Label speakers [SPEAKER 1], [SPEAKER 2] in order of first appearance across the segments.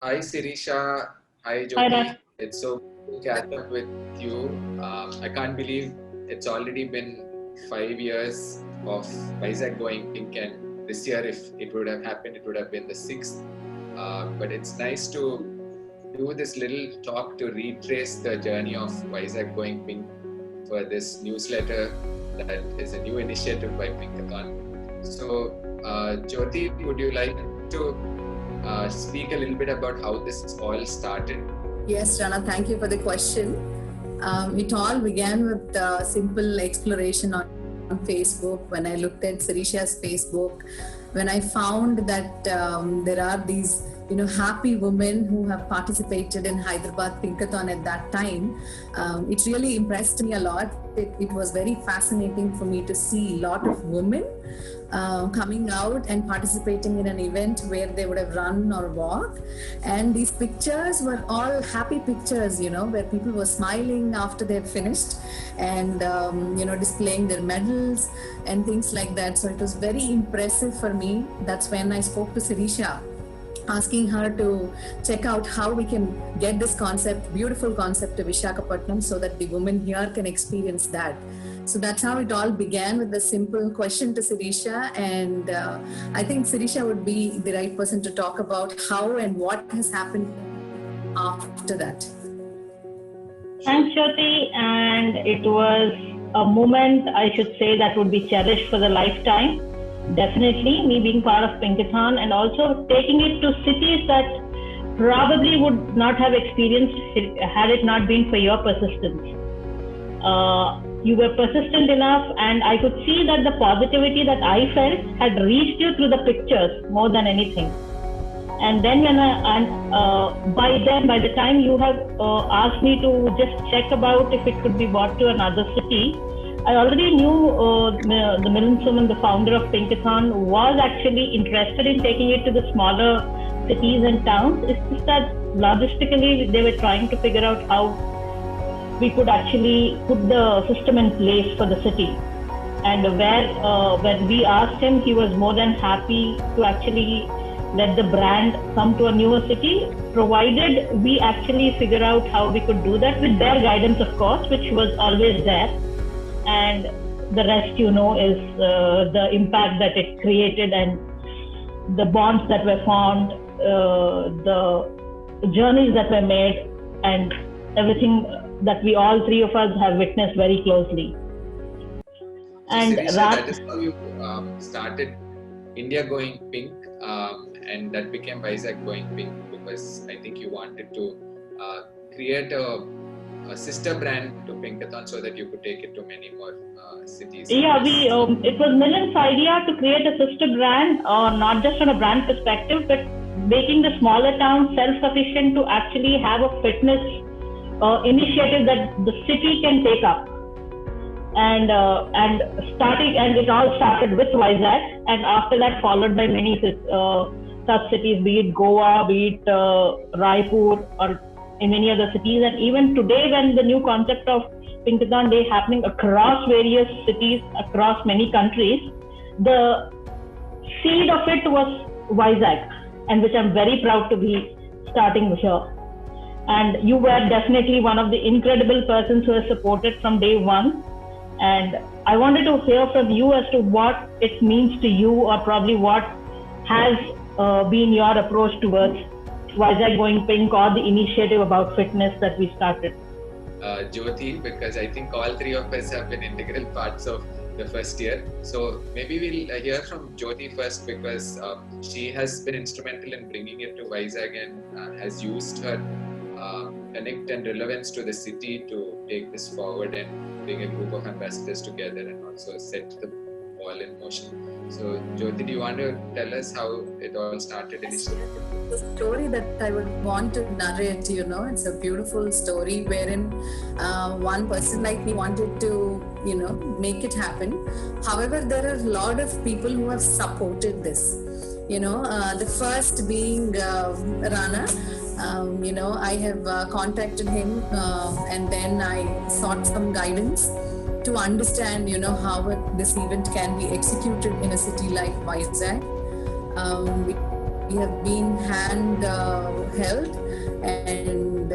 [SPEAKER 1] Hi Sirisha, hi
[SPEAKER 2] Hi,
[SPEAKER 1] Jyoti.
[SPEAKER 2] Raf.
[SPEAKER 1] It's so good to catch up with you. I can't believe it's already been 5 years of Vizag going pink, and this year, if it would have happened, it would have been the sixth. But it's nice to do this little talk to retrace the journey of Vizag going pink for this newsletter that is a new initiative by Pinkathon. So, Jyoti, would you like to speak a little bit about how this all started?
[SPEAKER 3] Yes, Rana, thank you for the question. It all began with a simple exploration on Facebook when I looked at Sirisha's Facebook, when I found that there are these happy women who have participated in Hyderabad Pinkathon at that time. It really impressed me a lot. It was very fascinating for me to see a lot of women coming out and participating in an event where they would have run or walked. And these pictures were all happy pictures, where people were smiling after they've finished and, displaying their medals and things like that. So it was very impressive for me. That's when I spoke to Sirisha, asking her to check out how we can get this concept, beautiful concept to Vishakhapatnam so that the women here can experience that. So that's how it all began, with a simple question to Sirisha. And I think Sirisha would be the right person to talk about how and what has happened after that.
[SPEAKER 2] Thanks, Jyoti. And it was a moment, I should say, that would be cherished for the lifetime. Definitely, me being part of Pinkathon and also taking it to cities that probably would not have experienced had it not been for your persistence. You were persistent enough, and I could see that the positivity that I felt had reached you through the pictures more than anything. And then by the time you have asked me to just check about if it could be brought to another city, I already knew the Milind Suman, the founder of Pinkathon, was actually interested in taking it to the smaller cities and towns. It's just that logistically they were trying to figure out how we could actually put the system in place for the city. And when we asked him, he was more than happy to actually let the brand come to a newer city, provided we actually figure out how we could do that with their guidance, of course, which was always there. And the rest, is the impact that it created and the bonds that were formed, the journeys that were made, and everything that we all three of us have witnessed very closely.
[SPEAKER 1] And Sirisha, that is how you started India Going Pink, and that became Vizag Going Pink, because I think you wanted to create a sister brand to Pinkathon so that you could take it to many more cities.
[SPEAKER 2] Yeah, it was Milind's idea to create a sister brand, not just from a brand perspective, but making the smaller towns self-sufficient to actually have a fitness initiative that the city can take up. And it all started with Vizag, and after that followed by many such cities, be it Goa, be it Raipur, or in many other cities. And even today, when the new concept of Pinkathon Day happening across various cities, across many countries, the seed of it was Vizag, and which I'm very proud to be starting here. And you were definitely one of the incredible persons who has supported from day one. And I wanted to hear from you as to what it means to you, or probably what has been your approach towards Vizag Going Pink, or the initiative about fitness that we started.
[SPEAKER 1] Jyoti, because I think all three of us have been integral parts of the first year. So maybe we'll hear from Jyoti first, because she has been instrumental in bringing it to Vizag and has used her connect and relevance to the city to take this forward and bring a group of ambassadors together and also set the ball in motion. So Jyoti, do you want to tell us how it all started initially?
[SPEAKER 3] The story that I would want to narrate, it's a beautiful story wherein one person like me wanted to, make it happen. However, there are a lot of people who have supported this. The first being Rana. I have contacted him and then I sought some guidance to understand, how this event can be executed in a city like Vizag. we have been hand held, and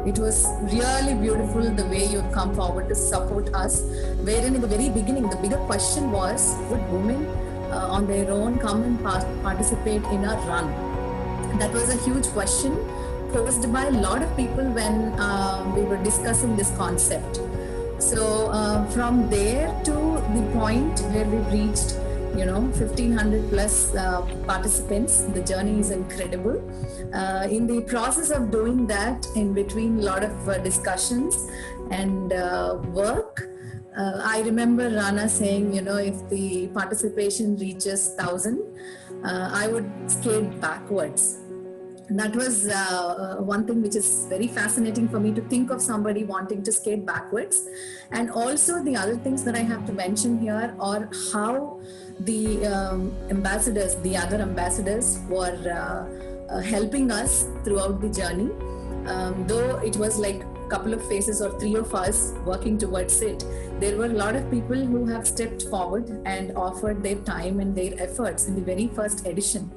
[SPEAKER 3] it was really beautiful the way you come forward to support us. Wherein in the very beginning, the bigger question was, would women on their own come and participate in a run? That was a huge question posed by a lot of people when we were discussing this concept. So from there to the point where we've reached, 1,500 plus participants, the journey is incredible. In the process of doing that, in between a lot of discussions and work, I remember Rana saying, if the participation reaches 1,000, I would skate backwards. And that was one thing which is very fascinating for me, to think of somebody wanting to skate backwards. And also the other things that I have to mention here are how the ambassadors, the other ambassadors, were helping us throughout the journey. Though it was like a couple of phases or 3 of us working towards it, there were a lot of people who have stepped forward and offered their time and their efforts in the very first edition.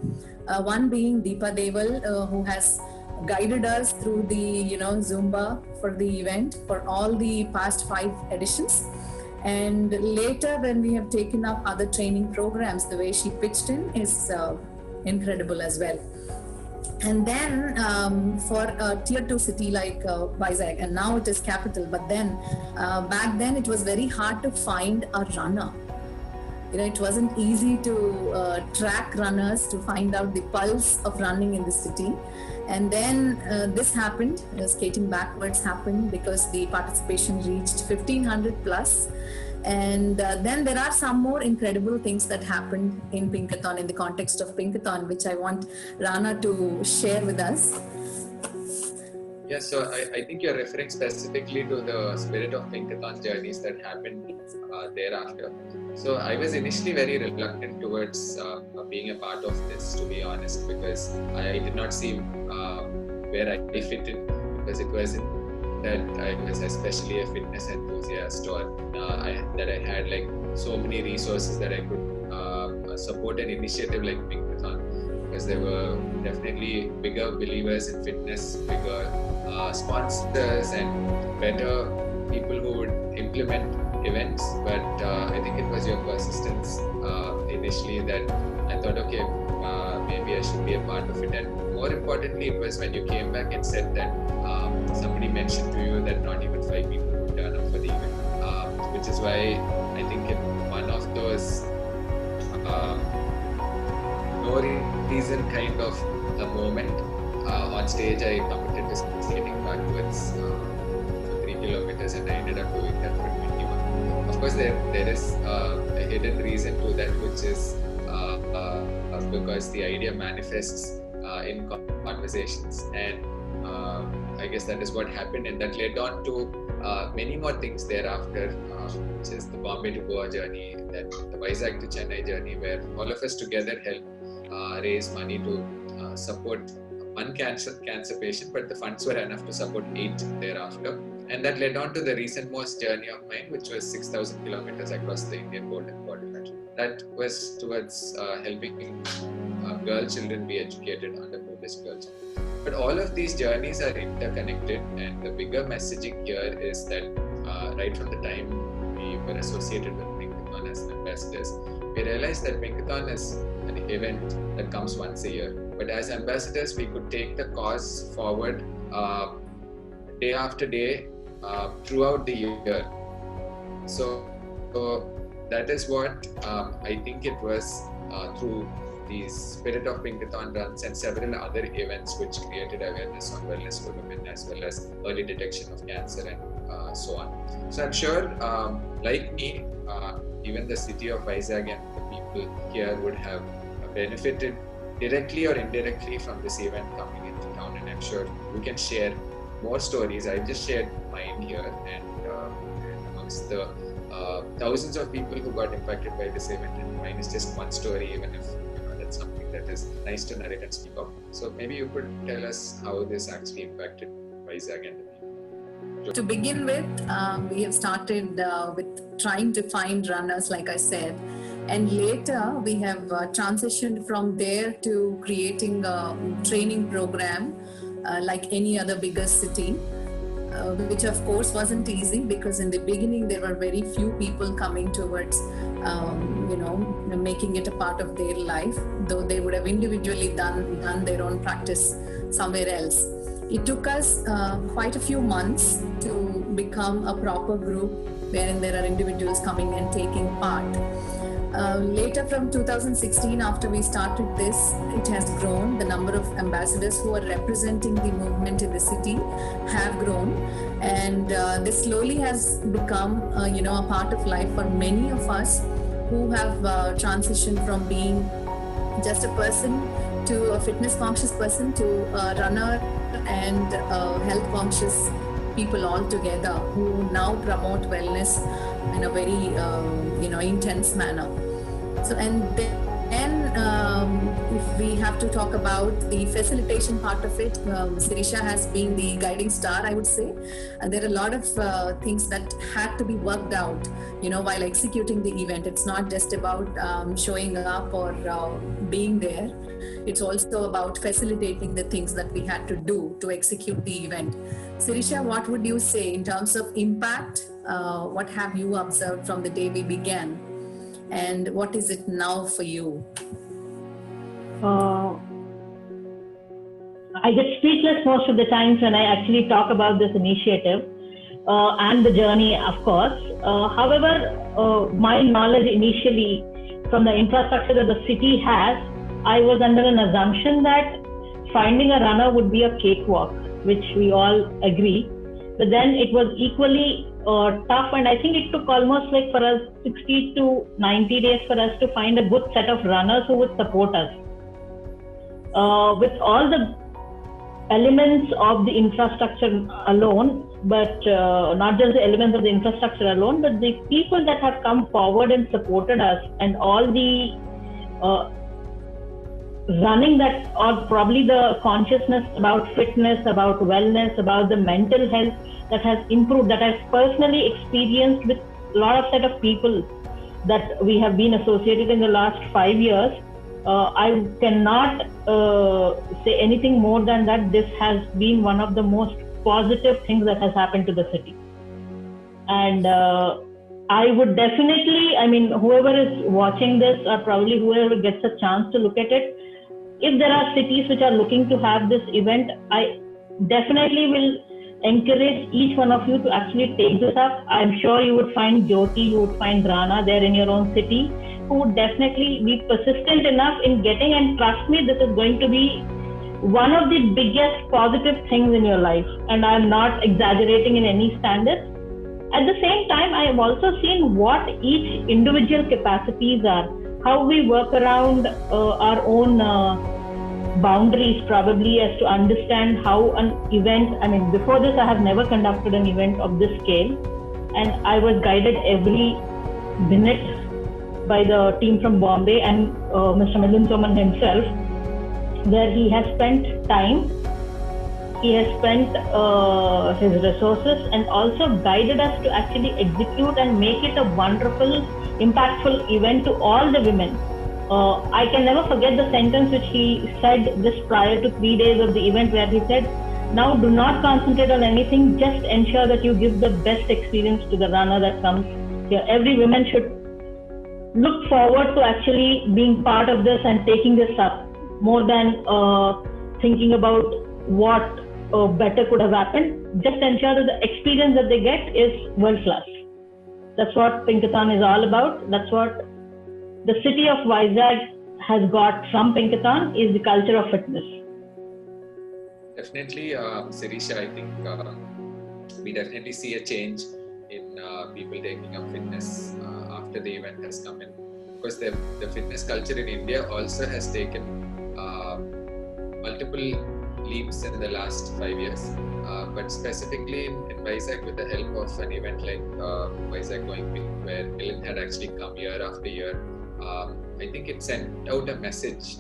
[SPEAKER 3] One being Deepa Deval, who has guided us through the Zumba for the event for all the past 5 editions. And later, when we have taken up other training programs, the way she pitched in is incredible as well. And then for a tier 2 city like Vizag, and now it is capital, but then back then it was very hard to find a runner. It wasn't easy to track runners, to find out the pulse of running in the city. And then this happened, skating backwards happened, because the participation reached 1,500 plus. And then there are some more incredible things that happened in Pinkathon, in the context of Pinkathon, which I want Rana to share with us.
[SPEAKER 1] Yeah, so I think you're referring specifically to the Spirit of Pinkathon journeys that happened thereafter. So I was initially very reluctant towards being a part of this, to be honest, because I did not see where I fit in, because it wasn't that I was especially a fitness enthusiast, or that I had like so many resources that I could support an initiative like Pinkathon, because there were definitely bigger believers in fitness, bigger sponsors and better people who would implement events. But I think it was your persistence initially that I thought, okay, maybe I should be a part of it. And more importantly, it was when you came back and said that somebody mentioned to you that not even 5 people would turn up for the event, which is why I think in one of those no reason kind of a moment on stage, I committed to skating backwards for 3 kilometers, and I ended up doing that for 21. Of course, there is a hidden reason to that, which is because the idea manifests in conversations, and I guess that is what happened, and that led on to many more things thereafter, which is the Bombay to Goa journey, then the Vizag to Chennai journey, where all of us together helped raise money to support one cancer patient, but the funds were enough to support 8 thereafter. And that led on to the recent most journey of mine, which was 6,000 kilometers across the Indian Golden Quadrilateral. That was towards helping girl children be educated, underprivileged girl children. But all of these journeys are interconnected, and the bigger messaging here is that right from the time we were associated with Pinkathon as ambassadors, we realized that Pinkathon is an event that comes once a year. But as ambassadors, we could take the cause forward day after day throughout the year. So that is what I think it was through the Spirit of Pinkathon runs and several other events which created awareness on wellness for women, as well as early detection of cancer and so on. So I'm sure, like me, even the city of Vizag and the people here would have benefited directly or indirectly from this event coming into town, and I'm sure we can share more stories. I just shared mine here, and amongst the thousands of people who got impacted by this event, and mine is just one story, even if that's something that is nice to narrate and speak of. So maybe you could tell us how this actually impacted Vizag and the people.
[SPEAKER 3] To begin with, we have started with trying to find runners, like I said, And later we have transitioned from there to creating a training program like any other bigger city, which of course wasn't easy, because in the beginning there were very few people coming towards making it a part of their life, though they would have individually done their own practice somewhere else. It took us quite a few months to become a proper group wherein there are individuals coming and taking part. Later, from 2016, after we started this, it has grown. The number of ambassadors who are representing the movement in the city have grown, and this slowly has become, a part of life for many of us who have transitioned from being just a person to a fitness conscious person to a runner and health conscious people all together who now promote wellness in a very intense manner. So, and then if we have to talk about the facilitation part of it, Sirisha has been the guiding star, I would say. There are a lot of things that had to be worked out, while executing the event. It's not just about showing up or being there. It's also about facilitating the things that we had to do to execute the event. Sirisha, what would you say in terms of impact? What have you observed from the day we began? And what is it now for you?
[SPEAKER 2] I get speechless most of the times when I actually talk about this initiative and the journey, of course. However, my knowledge initially from the infrastructure that the city has, I was under an assumption that finding a runner would be a cakewalk, which we all agree. But then it was equally tough, and I think it took almost like for us 60 to 90 days for us to find a good set of runners who would support us. With all the elements of the infrastructure alone, but not just the elements of the infrastructure alone, but the people that have come forward and supported us, and all the running that, or probably the consciousness about fitness, about wellness, about the mental health that has improved, that I've personally experienced with a lot of set of people that we have been associated in the last 5 years. I cannot say anything more than that. This has been one of the most positive things that has happened to the city. And I would definitely, whoever is watching this, or probably whoever gets a chance to look at it, if there are cities which are looking to have this event, I definitely will encourage each one of you to actually take this up. I'm sure you would find Jyoti, you would find Rana there in your own city, who would definitely be persistent enough in getting, and trust me, this is going to be one of the biggest positive things in your life. And I'm not exaggerating in any standards. At the same time, I have also seen what each individual capacities are, how we work around our own boundaries, probably, as to understand how an event, before this I have never conducted an event of this scale, and I was guided every minute by the team from Bombay and Mr. Milind Soman himself, where he has spent time, he has spent his resources, and also guided us to actually execute and make it a wonderful, impactful event to all the women. I can never forget the sentence which he said just prior to 3 days of the event, where he said, now do not concentrate on anything, just ensure that you give the best experience to the runner that comes here. Every woman should look forward to actually being part of this and taking this up, more than thinking about what better could have happened. Just ensure that the experience that they get is world class. That's what Pinkathon is all about. That's what the city of Vizag has got from Pinkathon, is the culture of fitness.
[SPEAKER 1] Definitely, Sirisha, I think we definitely see a change in people taking up fitness after the event has come in. Because the fitness culture in India also has taken multiple leaps in the last 5 years. But specifically in Vizag, with the help of an event like Vizag Going Pink, where Milind had actually come year after year, I think it sent out a message,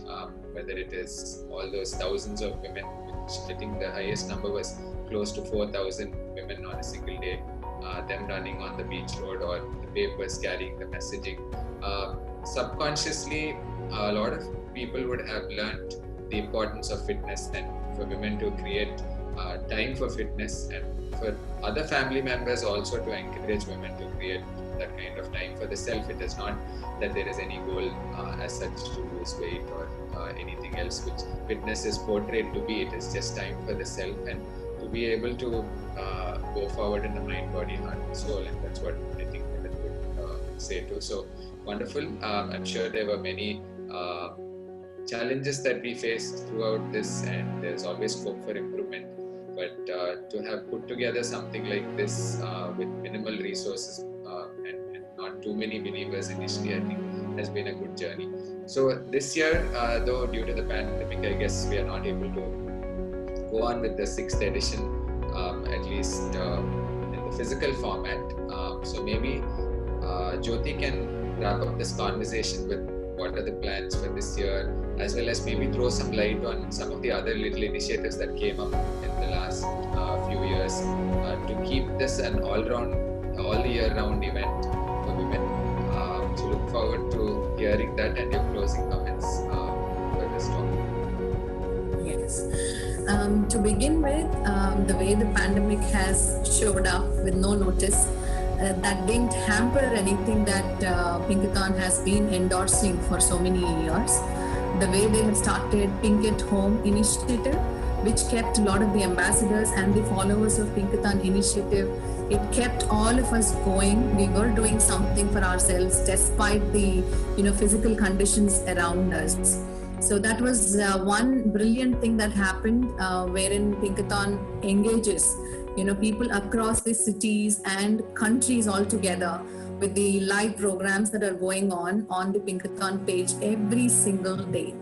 [SPEAKER 1] whether it is all those thousands of women, which I think the highest number was close to 4,000 women on a single day, them running on the beach road, or the papers carrying the messaging. subconsciously, a lot of people would have learned the importance of fitness, and for women to create time for fitness, and for other family members also to encourage women to create that kind of time for the self. It is not that there is any goal as such to lose weight or anything else which fitness is portrayed to be. It is just time for the self, and to be able to go forward in the mind, body, heart, and soul. And that's what I think that would say too. So wonderful. I'm sure there were many challenges that we faced throughout this, and there's always scope for improvement. But to have put together something like this with minimal resources and not too many believers initially, I think has been a good journey. So this year, though due to the pandemic, I guess we are not able to go on with the 6th edition, at least in the physical format. So maybe Jyoti can wrap up this conversation with what are the plans for this year, as well as maybe throw some light on some of the other little initiatives that came up in the last few years to keep this an all the year round event for women. So look forward to hearing that and your closing comments for this topic.
[SPEAKER 3] Yes. To begin with, the way the pandemic has showed up with no notice, that didn't hamper anything that Pinkathon has been endorsing for so many years. The way they have started Pink at Home initiative, which kept a lot of the ambassadors and the followers of Pinkathon initiative, it kept all of us going. We were doing something for ourselves despite the physical conditions around us. So that was one brilliant thing that happened, wherein Pinkathon engages people across the cities and countries all together with the live programs that are going on the Pinkathon page every single day.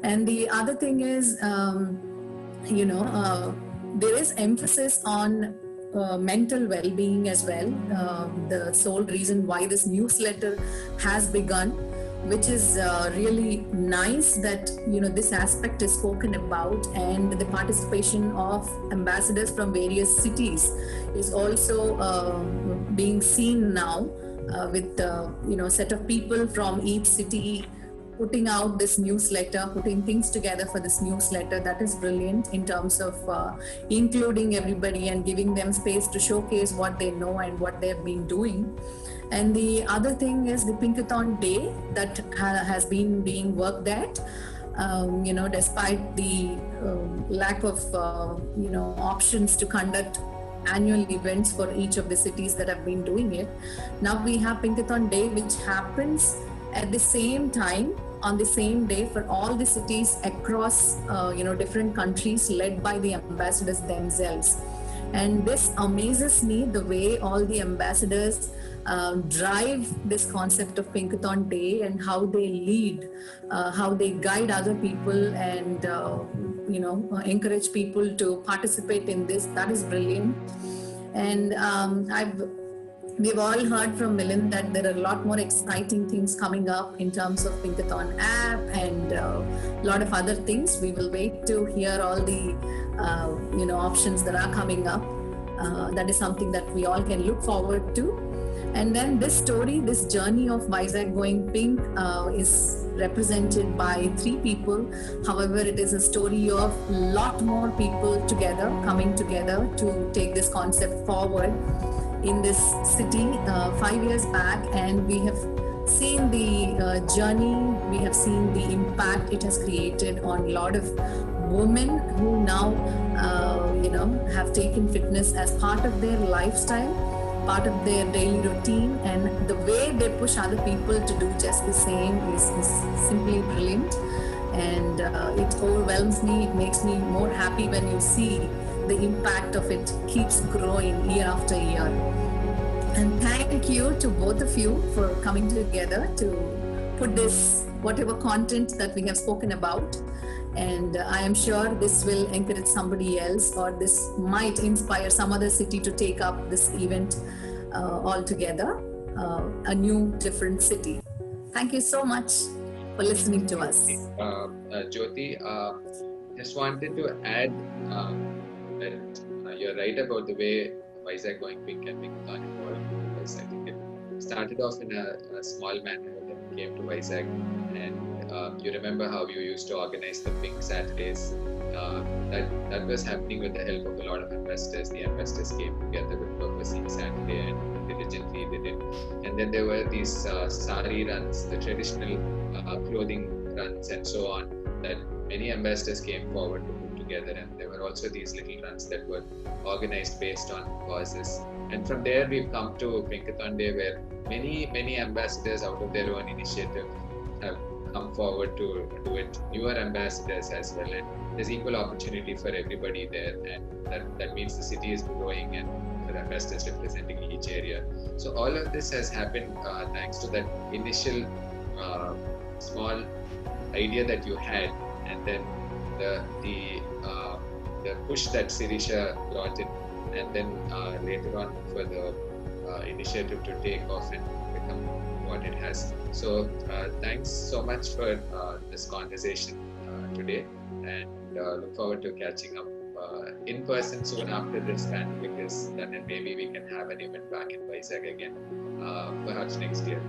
[SPEAKER 3] And the other thing is, there is emphasis on mental well-being as well. The sole reason why this newsletter has begun, which is really nice that this aspect is spoken about, and the participation of ambassadors from various cities is also being seen now with set of people from each city putting out this newsletter, putting things together for this newsletter. That is brilliant in terms of including everybody and giving them space to showcase what they know and what they've been doing. And the other thing is the Pinkathon Day that has been being worked at. Despite the lack of options to conduct annual events for each of the cities that have been doing it, now we have Pinkathon Day, which happens at the same time on the same day for all the cities across different countries, led by the ambassadors themselves. And this amazes me, the way all the ambassadors drive this concept of Pinkathon Day, and how they lead, how they guide other people, and encourage people to participate in this. That is brilliant. And we've all heard from Milind that there are a lot more exciting things coming up in terms of Pinkathon app and a lot of other things. We will wait to hear all the options that are coming up. That is something that we all can look forward to. And then this story, this journey of Vizag going pink is represented by 3 people. However, it is a story of a lot more people together, coming together to take this concept forward in this city 5 years back. And we have seen the journey, we have seen the impact it has created on a lot of women who now have taken fitness as part of their lifestyle, part of their daily routine, and the way they push other people to do just the same is simply brilliant. And it overwhelms me. It makes me more happy when you see the impact of it keeps growing year after year. And thank you to both of you for coming together to put this, whatever content that we have spoken about. And I am sure this will encourage somebody else, or this might inspire some other city to take up this event altogether, a new, different city. Thank you so much for listening to us.
[SPEAKER 1] Jyoti, just wanted to add that you're right about the way Vizag going pink and Pinkathon evolved, because I think it started off in a small manner, and came to Vizag, and you remember how you used to organize the Pink Saturdays. That was happening with the help of a lot of investors. The investors came together with Purposing Saturday and diligently did it. And then there were these sari runs, the traditional clothing runs, and so on, that many investors came forward to put together. And there were also these little runs that were organized based on causes. And from there, we've come to Pinkathon Day, where many ambassadors out of their own initiative have come forward to do it, newer ambassadors as well. And there's equal opportunity for everybody there. And that means the city is growing and the ambassadors representing each area. So all of this has happened thanks to that initial small idea that you had, and then the push that Sirisha brought in, and then later on for the initiative to take off and become what it has. So thanks so much for this conversation today, and look forward to catching up in person soon after this pandemic is done, and maybe we can have an event back in Vizag again, perhaps next year.